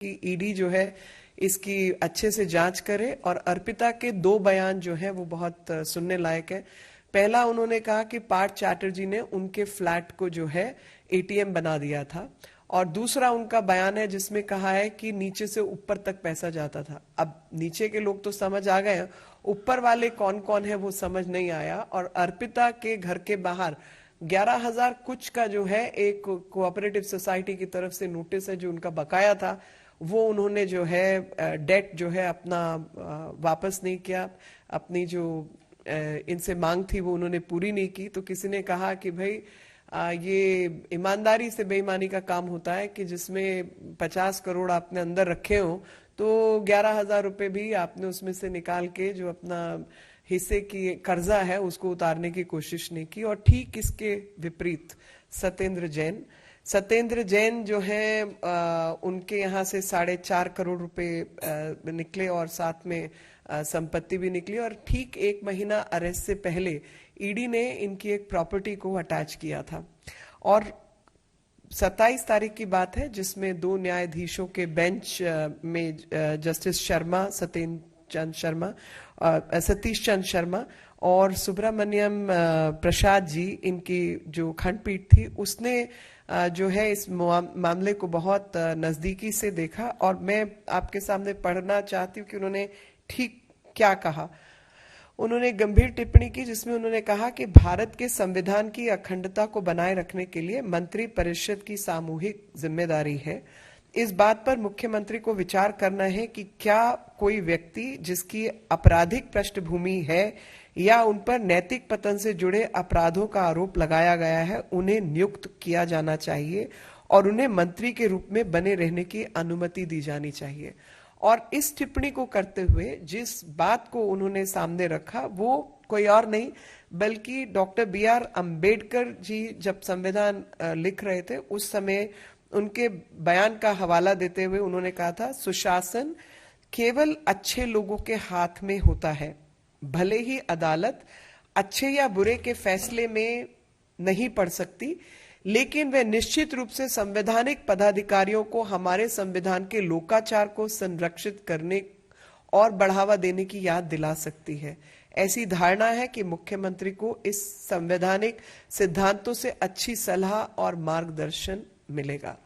कि ईडी जो है इसकी अच्छे से जांच करे। और अर्पिता के दो बयान जो है वो बहुत सुनने लायक है। पहला, उन्होंने कहा कि पार्थ चैटर्जी ने उनके फ्लैट को जो है एटीएम बना दिया था, और दूसरा उनका बयान है जिसमें कहा है कि नीचे से ऊपर तक पैसा जाता था। अब नीचे के लोग तो समझ आ गए, ऊपर वाले कौन कौन है वो समझ नहीं आया। और अर्पिता के घर के बाहर 11,000 कुछ का जो है एक कोऑपरेटिव सोसाइटी की तरफ से नोटिस है जो उनका बकाया था, वो उन्होंने जो है डेट जो है अपना वापस नहीं किया। अपनी जो इनसे मांग थी वो उन्होंने पूरी नहीं की। तो किसी ने कहा कि भाई ये ईमानदारी से बेईमानी का काम होता है कि जिसमें 50 करोड़ आपने अंदर रखे हो तो 11,000 रुपए भी आपने उसमें से निकाल के जो अपना हिस्से की कर्जा है उसको उतारने की कोशिश नहीं की। और ठीक इसके विपरीत सत्येंद्र जैन जो है उनके यहाँ से 4.5 करोड़ रुपए निकले और साथ में संपत्ति भी निकली। और ठीक 1 महीना अरेस्ट से पहले ईडी ने इनकी एक प्रॉपर्टी को अटैच किया था। और 27 तारीख की बात है जिसमें 2 न्यायाधीशों के बेंच में जस्टिस सतीश चंद्र शर्मा और सुब्रमण्यम प्रसाद जी, इनकी जो खंडपीठ थी, उसने जो है इस मामले को बहुत नजदीकी से देखा। और मैं आपके सामने पढ़ना चाहती हूँ कि उन्होंने ठीक क्या कहा। उन्होंने गंभीर टिप्पणी की जिसमें उन्होंने कहा कि भारत के संविधान की अखंडता को बनाए रखने के लिए मंत्री परिषद की सामूहिक जिम्मेदारी है। इस बात पर मुख्यमंत्री को विचार करना है कि क्या कोई व्यक्ति जिसकी आपराधिक पृष्ठभूमि है या उन पर नैतिक पतन से जुड़े अपराधों का आरोप लगाया गया है, उन्हें नियुक्त किया जाना चाहिए और उन्हें मंत्री के रूप में बने रहने की अनुमति दी जानी चाहिए। और इस टिप्पणी को करते हुए जिस बात को उन्होंने सामने रखा वो कोई और नहीं बल्कि डॉक्टर BR अम्बेडकर जी जब संविधान लिख रहे थे उस समय उनके बयान का हवाला देते हुए उन्होंने कहा था, सुशासन केवल अच्छे लोगों के हाथ में होता है। भले ही अदालत अच्छे या बुरे के फैसले में नहीं पड़ सकती, लेकिन वह निश्चित रूप से संवैधानिक पदाधिकारियों को हमारे संविधान के लोकाचार को संरक्षित करने और बढ़ावा देने की याद दिला सकती है। ऐसी धारणा है कि मुख्यमंत्री को इस संवैधानिक सिद्धांतों से अच्छी सलाह और मार्गदर्शन मिलेगा।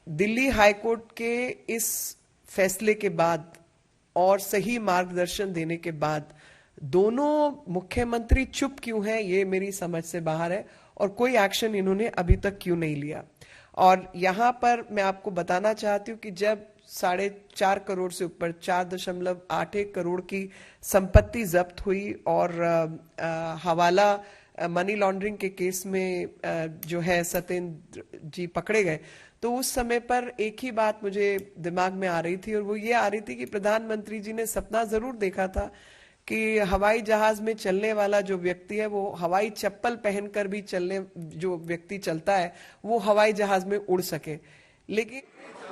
दिल्ली हाईकोर्ट के इस फैसले के बाद और सही मार्गदर्शन देने के बाद दोनों मुख्यमंत्री चुप क्यों हैं, ये मेरी समझ से बाहर है। और कोई एक्शन इन्होंने अभी तक क्यों नहीं लिया। और यहां पर मैं आपको बताना चाहती हूं कि जब 4.5 करोड़ से ऊपर 4.81 करोड़ की संपत्ति जब्त हुई और हवाला मनी लॉन्ड्रिंग के केस में जो है सत्येंद्र जी पकड़े गए, तो उस समय पर एक ही बात मुझे दिमाग में आ रही थी और वो ये आ रही थी कि प्रधानमंत्री जी ने सपना जरूर देखा था कि हवाई जहाज में चलने वाला जो व्यक्ति है वो हवाई चप्पल पहनकर भी जो व्यक्ति चलता है वो हवाई जहाज में उड़ सके। लेकिन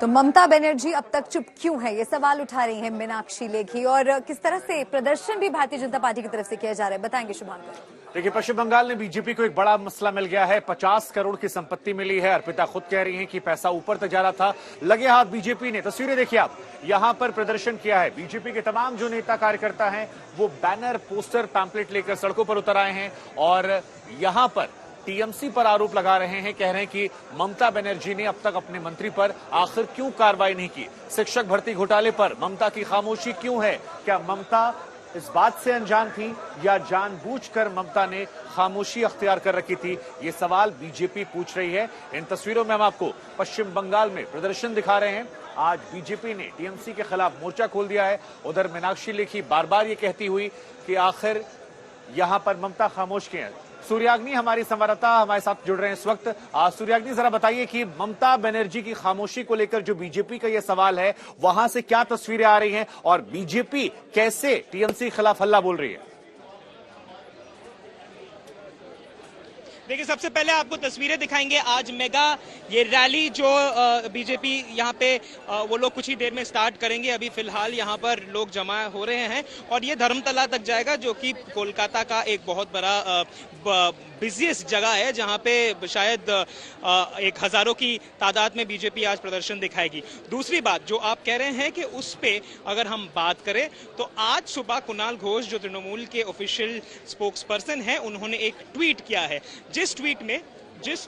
तो ममता बनर्जी अब तक चुप क्यों है, ये सवाल उठा रही हैं मीनाक्षी लेखी। और किस तरह से प्रदर्शन भी भारतीय जनता पार्टी की तरफ से किया जा रहा है, बताएंगे शुभांकर। देखिए, पश्चिम बंगाल में बीजेपी को एक बड़ा मसला मिल गया है। 50 करोड़ की संपत्ति मिली है। अर्पिता खुद कह रही हैं कि पैसा ऊपर तक जा रहा था। लगे हाथ बीजेपी ने, तस्वीरें देखिए आप, यहां पर प्रदर्शन किया है। बीजेपी के तमाम जो नेता कार्यकर्ता हैं वो बैनर, पोस्टर, पैम्पलेट लेकर सड़कों पर उतर आए हैं और यहां पर टीएमसी पर आरोप लगा रहे हैं। कह रहे हैं कि ममता बनर्जी ने अब तक अपने मंत्री पर आखिर क्यों कार्रवाई नहीं की। शिक्षक भर्ती घोटाले पर ममता की खामोशी क्यों है? क्या ममता इस बात से अनजान थी या जानबूझकर ममता ने खामोशी अख्तियार कर रखी थी? ये सवाल बीजेपी पूछ रही है। इन तस्वीरों में हम आपको पश्चिम बंगाल में प्रदर्शन दिखा रहे हैं। आज बीजेपी ने टीएमसी के खिलाफ मोर्चा खोल दिया है। उधर मीनाक्षी लेखी बार बार ये कहती हुई कि आखिर यहां पर ममता खामोश क्यों है। सूर्याग्नि हमारी संवाददाता हमारे साथ जुड़ रहे हैं इस वक्त। सूर्याग्नि, जरा बताइए कि ममता बनर्जी की खामोशी को लेकर जो बीजेपी का यह सवाल है वहां से क्या तस्वीरें आ रही हैं और बीजेपी कैसे टीएमसी के खिलाफ हल्ला बोल रही है? देखिए, सबसे पहले आपको तस्वीरें दिखाएंगे आज मेगा ये रैली जो बीजेपी यहाँ पे वो लोग कुछ ही देर में स्टार्ट करेंगे। अभी फिलहाल यहाँ पर लोग जमा हो रहे हैं और ये धर्मतला तक जाएगा, जो कि कोलकाता का एक बहुत बड़ा बिजिएस्ट जगह है, जहाँ पे शायद एक हजारों की तादाद में बीजेपी आज प्रदर्शन दिखाएगी। दूसरी बात जो आप कह रहे हैं कि उस पे अगर हम बात करें तो आज सुबह कुणाल घोष जो तृणमूल के ऑफिशियल स्पोक्स पर्सन है, उन्होंने एक ट्वीट किया है, जिस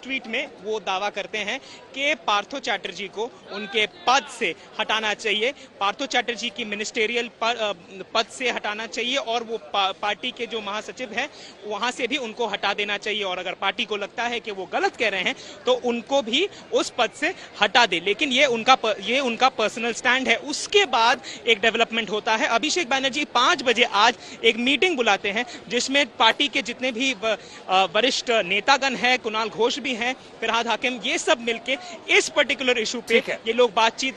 ट्वीट में वो दावा करते हैं कि पार्थो चैटर्जी को उनके पद से हटाना चाहिए, पार्थो चैटर्जी की मिनिस्टेरियल पद से हटाना चाहिए और वो पार्टी के जो महासचिव हैं वहां से भी उनको हटा देना चाहिए, और अगर पार्टी को लगता है कि वो गलत कह रहे हैं तो उनको भी उस पद से हटा दे। लेकिन ये उनका पर्सनल स्टैंड है। उसके बाद एक डेवलपमेंट होता है। अभिषेक बैनर्जी 5 बजे आज एक मीटिंग बुलाते हैं जिसमें पार्टी के जितने भी वरिष्ठ नेतागण है, कुणाल घोष भी हैं, फिरहाद हाकिम, ये सब मिलके इस पर्टिकुलर इशू पे ये लोग बातचीत करें।